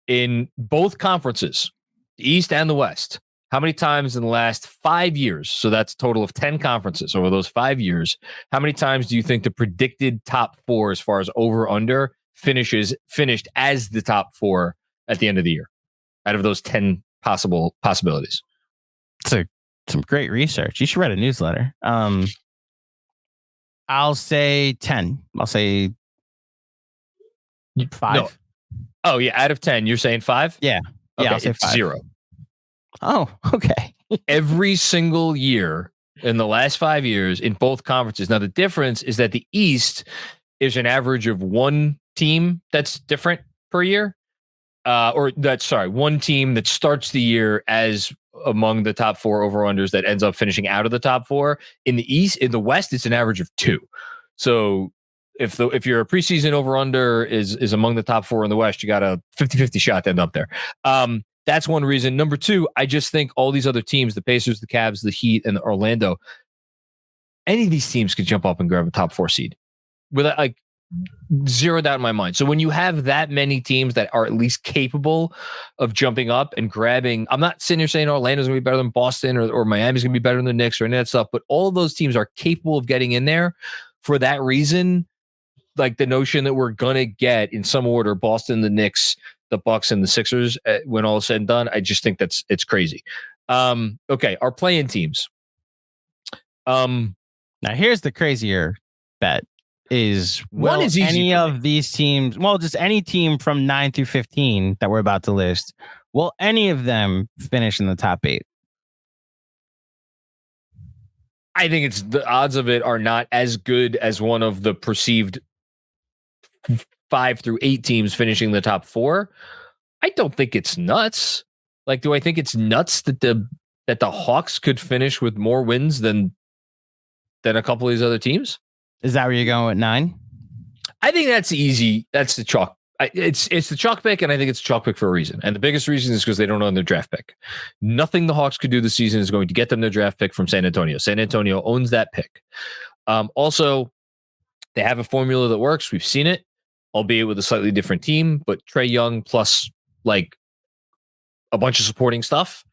in both conferences, the East and the West. How many times in the last 5 years, so that's a total of 10 conferences over those 5 years, how many times do you think the predicted top 4 as far as over-under finished as the top 4 at the end of the year out of those 10 possibilities. It's some great research. You should write a newsletter. I'll say 10. I'll say 5. No. Oh, yeah. Out of 10, you're saying 5? Yeah. Okay, I'll say it's 5. 0. Oh, okay. Every single year in the last 5 years in both conferences. Now, the difference is that the East is an average of one team that's different per year. One team that starts the year as among the top 4 over-unders that ends up finishing out of the top 4. In the West, it's an average of 2. So if your preseason over-under is among the top 4 in the West, you got a 50-50 shot to end up there. That's one reason. Number 2, I just think all these other teams, the Pacers, the Cavs, the Heat, and the Orlando, any of these teams could jump up and grab a top 4 seed without zero doubt in my mind. So when you have that many teams that are at least capable of jumping up and grabbing, I'm not sitting here saying Orlando's going to be better than Boston or Miami's going to be better than the Knicks or any of that stuff, but all of those teams are capable of getting in there. For that reason, like the notion that we're going to get in some order Boston, the Knicks, the Bucks, and the Sixers when all is said and done, I just think it's crazy. Okay, our play-in teams. Now here's the crazier bet. Will any of these teams, just any team from 9 through 15 that we're about to list, will any of them finish in the top 8? I think the odds of it are not as good as one of the perceived 5 through 8 teams finishing the top 4. I don't think it's nuts. Do I think it's nuts that the Hawks could finish with more wins than a couple of these other teams? Is that where you're going with 9? I think that's easy. That's the chalk. It's the chalk pick, and I think it's a chalk pick for a reason. And the biggest reason is because they don't own their draft pick. Nothing the Hawks could do this season is going to get them their draft pick from San Antonio. San Antonio owns that pick. Also, they have a formula that works. We've seen it, albeit with a slightly different team, but Trae Young plus a bunch of supporting stuff.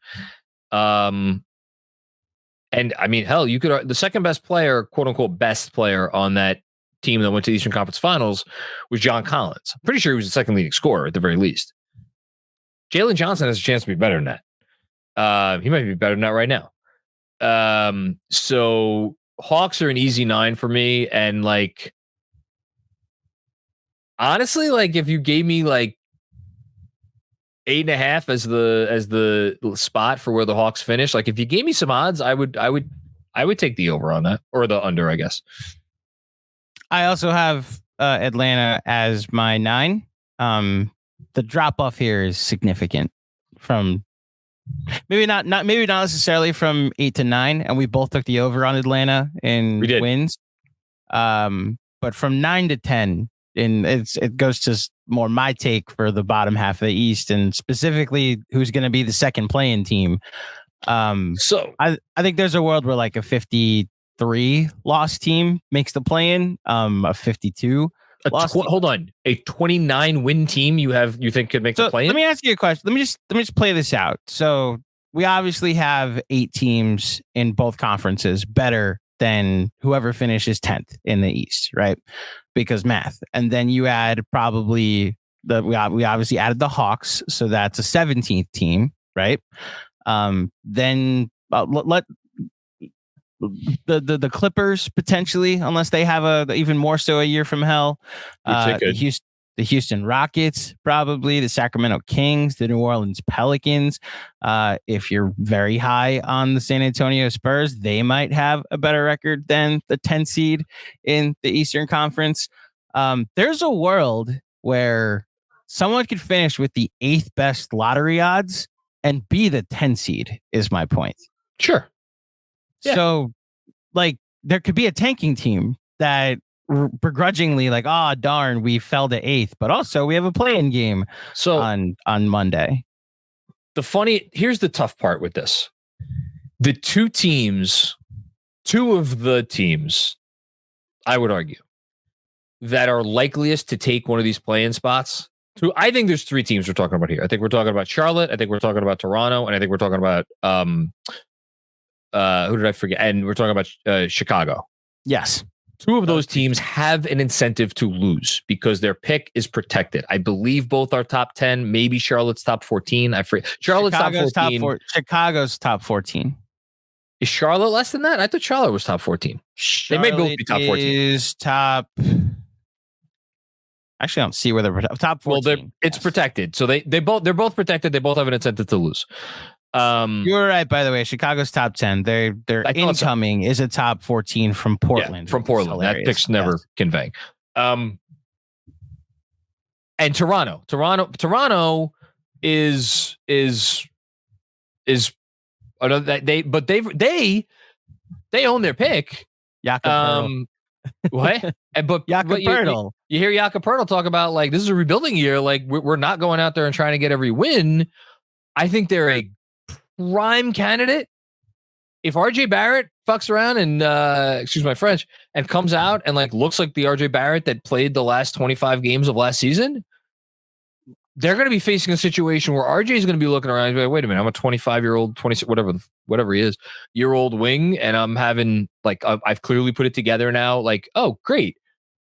And I mean, hell, you could the second best player, quote unquote, best player on that team that went to the Eastern Conference Finals was John Collins. I'm pretty sure he was the second leading scorer at the very least. Jalen Johnson has a chance to be better than that. He might be better than that right now. So Hawks are an easy 9 for me. And honestly, if you gave me 8.5 as the spot for where the Hawks finish, if you gave me some odds, I would take the over on that, or the under, I guess. I also have Atlanta as my 9. The drop off here is significant from maybe not necessarily from 8 to 9, and we both took the over on Atlanta in wins. But from 9 to 10, and it goes to more my take for the bottom half of the East, and specifically who's going to be the second play-in team. So I think there's a world where a 53 loss team makes the play-in, a 52 loss. Hold on, a 29 win team you think could make the play-in? Let me ask you a question. Let me just play this out. So we obviously have 8 teams in both conferences better than whoever finishes 10th in the East, right? Because math. And then you add probably we obviously added the Hawks, so that's a 17th team, right? Then let the Clippers potentially, unless they have even more so a year from hell. The Houston Rockets, probably the Sacramento Kings, the New Orleans Pelicans. If you're very high on the San Antonio Spurs, they might have a better record than the 10 seed in the Eastern Conference. There's a world where someone could finish with the 8th best lottery odds and be the 10 seed, is my point. Sure. Yeah. So, there could be a tanking team that begrudgingly darn, we fell to 8th, but also we have a play-in game on Monday. Here's the tough part with this. The two of the teams, I would argue, that are likeliest to take one of these play-in spots. I think there's 3 teams we're talking about here. I think we're talking about Charlotte. I think we're talking about Toronto, and I think we're talking about who did I forget? And we're talking about Chicago. Yes. Two of those teams have an incentive to lose because their pick is protected. I believe both are top 10, maybe Charlotte's top 14. I forget. Charlotte's Chicago's top 14. Chicago's top 14. Is Charlotte less than that? I thought Charlotte was top 14. They may both be top 14. Is top. Actually, I don't see where they're top 14. Well, it's protected. So they're both protected. They both have an incentive to lose. You're right, by the way. Chicago's top 10. Their incoming is a top 14 from Portland. Yeah, from Portland. That pick's never conveying. And Toronto is another they own their pick. Jakob what? But Jakob you hear Jakob Poeltl talk about like this is a rebuilding year. Like we're not going out there and trying to get every win. I think they're a prime candidate. If RJ Barrett fucks around and excuse my French and comes out and like looks like the RJ Barrett that played the last 25 games of last season, they're going to be facing a situation where RJ is going to be looking around and be like, wait a minute, I'm a 25-year-old, 26, whatever he is, year-old wing, and I'm having like I've clearly put it together now. Like, oh, great.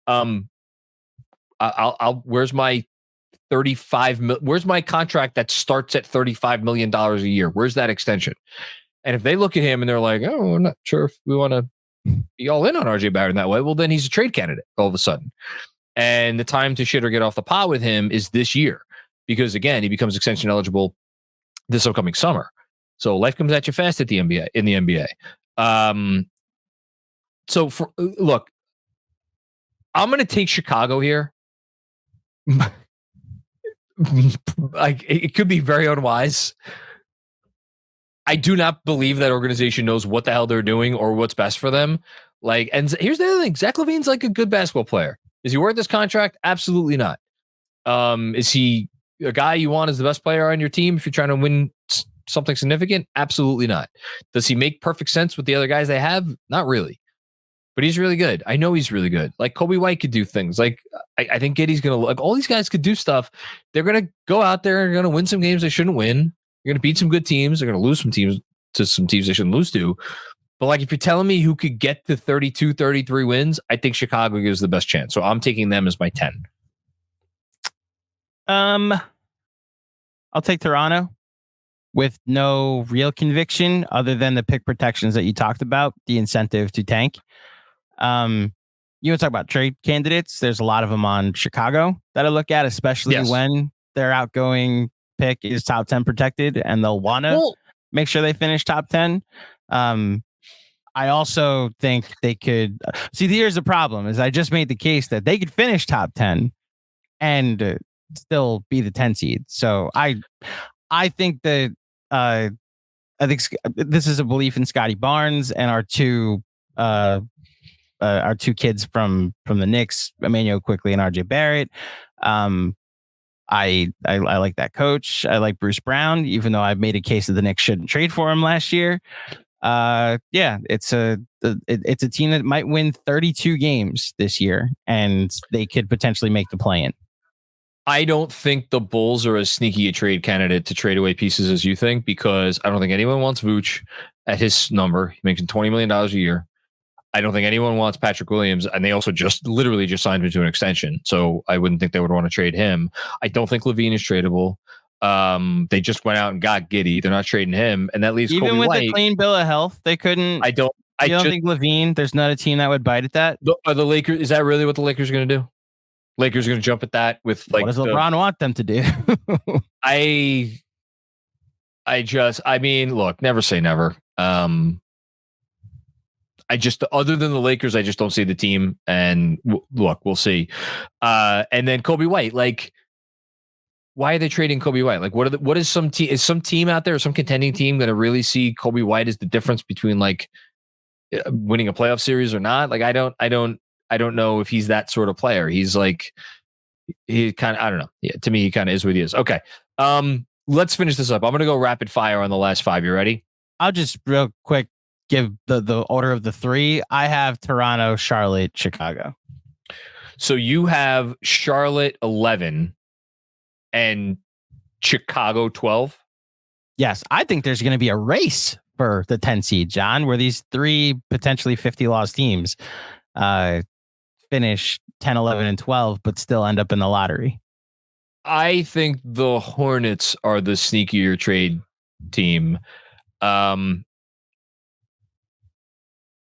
I'll where's my where's my contract that starts at $35 million a year? Where's that extension? And if they look at him and they're like, oh, I'm not sure if we want to be all in on RJ Barrett in that way, well, then he's a trade candidate all of a sudden. And the time to shit or get off the pot with him is this year. Because again, he becomes extension eligible this upcoming summer. So life comes at you fast in the NBA. Look, I'm going to take Chicago here. Like it could be very unwise. I do not believe that organization knows what the hell they're doing or what's best for them. Like, and here's the other thing: Zach LaVine's like a good basketball player. Is he worth this contract? Absolutely not. Is he a guy you want as the best player on your team if you're trying to win something significant? Absolutely not. Does he make perfect sense with the other guys they have? Not really. But he's really good. I know he's really good. Like Kobe White could do things. Like I think Giddey's going to like all these guys could do stuff. They're going to go out there and going to win some games they shouldn't win. They're going to beat some good teams. They're going to lose some teams to some teams they shouldn't lose to. But like if you're telling me who could get to 32, 33 wins, I think Chicago gives the best chance. So I'm taking them as my 10. I'll take Toronto with no real conviction other than the pick protections that you talked about, the incentive to tank. You want to talk about trade candidates? There's a lot of them on Chicago that I look at, especially when their outgoing pick is top 10 protected and they'll want to make sure they finish top 10. I also think they could see. Here's the problem: is I just made the case that they could finish top 10 and still be the 10 seed. So I think that I think this is a belief in Scotty Barnes and our two kids from the Knicks, Emmanuel Quickly and RJ Barrett. I like that coach. I like Bruce Brown, even though I've made a case that the Knicks shouldn't trade for him last year. It's a team that might win 32 games this year, and they could potentially make the play-in. I don't think the Bulls are as sneaky a trade candidate to trade away pieces as you think, because I don't think anyone wants Vooch at his number. He makes $20 million a year. I don't think anyone wants Patrick Williams, and they also literally just signed him to an extension. So I wouldn't think they would want to trade him. I don't think LaVine is tradable. They just went out and got Giddey. They're not trading him, and that leaves even Kobe with White. A clean bill of health. They couldn't. I don't think LaVine. There's not a team that would bite at that. Are the Lakers? Is that really what the Lakers are going to do? Lakers are going to jump at that with like. What does LeBron want them to do? I mean, look, never say never. Other than the Lakers, I just don't see the team. And look, we'll see. And then Kobe White, like, why are they trading Kobe White? Like, what is some team? Is some team out there, or some contending team, going to really see Kobe White as the difference between like winning a playoff series or not? Like, I don't know if he's that sort of player. He's like, he kind of, I don't know. Yeah, to me, he kind of is what he is. Okay. Let's finish this up. I'm going to go rapid fire on the last 5. You ready? I'll just real quick give the order of the 3. I have Toronto, Charlotte, Chicago. So you have Charlotte 11 and Chicago 12. Yes, I think there's going to be a race for the 10 seed, John, where these 3 potentially 50 loss teams finish 10, 11, and 12, but still end up in the lottery. I think the Hornets are the sneakier trade team.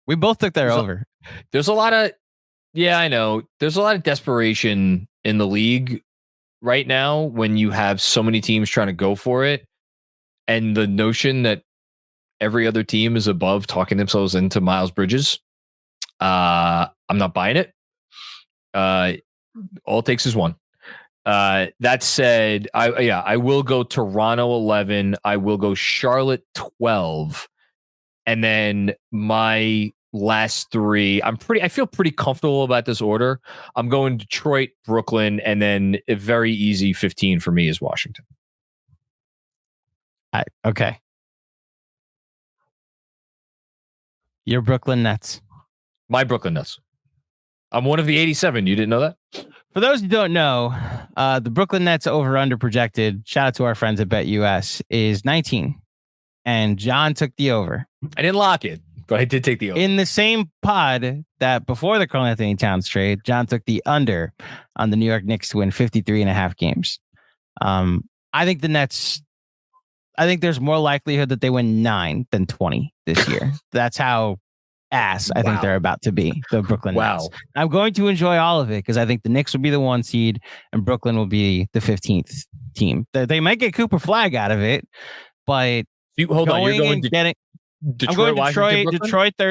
We both took their over. There's a lot of, I know. There's a lot of desperation in the league right now when you have so many teams trying to go for it. And the notion that every other team is above talking themselves into Miles Bridges. I'm not buying it. All it takes is one. That said, I will go Toronto 11. I will go Charlotte 12. And then my last three, I feel pretty comfortable about this order. I'm going Detroit, Brooklyn, and then a very easy 15 for me is Washington. Okay. Your Brooklyn Nets. My Brooklyn Nets. I'm one of the 87. You didn't know that? For those who don't know, the Brooklyn Nets over-under projected, shout out to our friends at BetUS, is 19. And John took the over. I didn't lock it, but I did take the over. In the same pod that before the Karl-Anthony Towns trade, John took the under on the New York Knicks to win 53.5 games. I think the Nets, there's more likelihood that they win 9 than 20 this year. That's how ass I think they're about to be, the Brooklyn Nets. I'm going to enjoy all of it because I think the Knicks will be the 1 seed and Brooklyn will be the 15th team. They might get Cooper Flag out of it, but hold on, you're going to getting Detroit, I'm going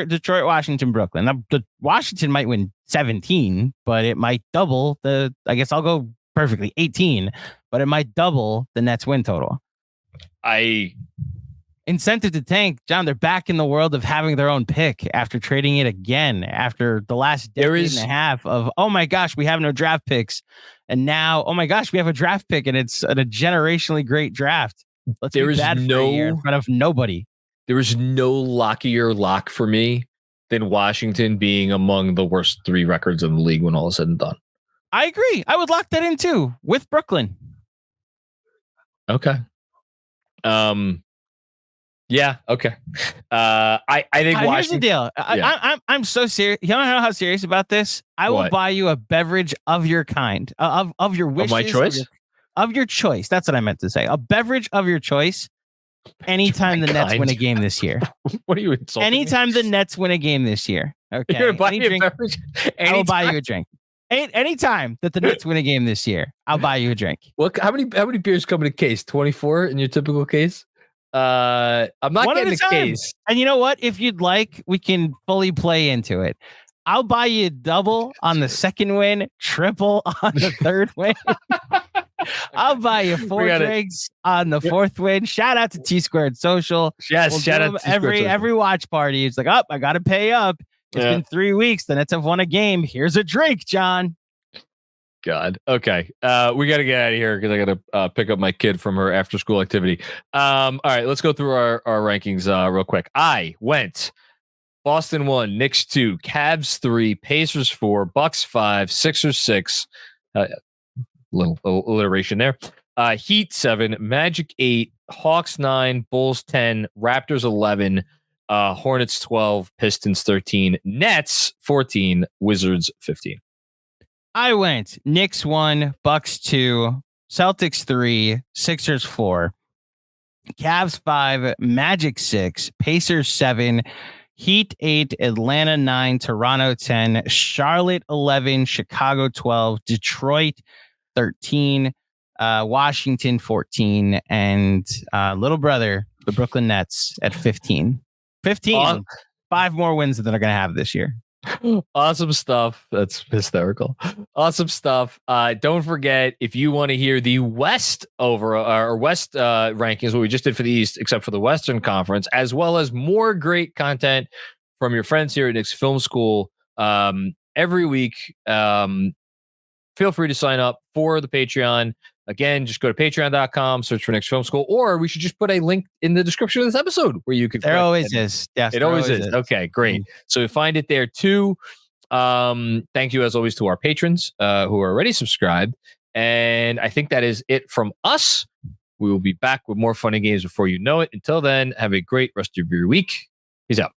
Detroit, Washington, Brooklyn. Now, Washington might win 17, but it might double I guess I'll go perfectly 18, but it might double the Nets win total. Incentive to tank, John. They're back in the world of having their own pick after trading it again after the last decade and a half of, oh my gosh, we have no draft picks. And now, oh my gosh, we have a draft pick and it's a generationally great draft. Let's be bad for a year in front of nobody. There is no lockier lock for me than Washington being among the worst 3 records in the league when all is said and done. I agree. I would lock that in too with Brooklyn. Okay. Yeah. Okay. I think Washington. Here's the deal. I'm so serious. You don't know how serious about this. I will buy you a beverage of your kind, of your wishes, of my choice, of your choice. That's what I meant to say. A beverage of your choice. Anytime the Nets win a game this year. What are you insulting? Anytime the Nets win a game this year. Okay. You're gonna buy me a beverage. I will buy you a drink. Anytime that the Nets win a game this year, I'll buy you a drink. What? How many beers come in a case? 24 in your typical case? I'm not One getting a case. And you know what? If you'd like, we can fully play into it. I'll buy you a double on the second win, triple on the third win. I'll buy you 4 drinks on the 4th win. Shout out to T Squared Social. Yes, shout out to every watch party. It's like, oh, I got to pay up. It's been 3 weeks. The Nets have won a game. Here's a drink, John. God. Okay. We got to get out of here because I got to pick up my kid from her after school activity. All right, let's go through our rankings real quick. I went Boston 1, Knicks 2, Cavs 3, Pacers 4, Bucks 5, Sixers 6. Little alliteration there. Heat 7, Magic 8, Hawks 9, Bulls 10, Raptors 11, Hornets 12, Pistons 13, Nets 14, Wizards 15. I went Knicks 1, Bucks 2, Celtics 3, Sixers 4, Cavs 5, Magic 6, Pacers 7, Heat 8, Atlanta 9, Toronto 10, Charlotte 11, Chicago 12, Detroit 13, Washington 14, and little brother, the Brooklyn Nets at 15. 15. 5 more wins than they're going to have this year. Awesome stuff. That's hysterical. Awesome stuff. Don't forget, if you want to hear the West rankings, what we just did for the East, except for the Western Conference, as well as more great content from your friends here at Knicks Film School every week, feel free to sign up for the Patreon. Again, just go to patreon.com, search for Knicks Film School, or we should just put a link in the description of this episode where you can. There always is. Yes, it always is. Okay, great. So you find it there too. Thank you as always to our patrons who are already subscribed. And I think that is it from us. We will be back with more fun and games before you know it. Until then, have a great rest of your week. Peace out.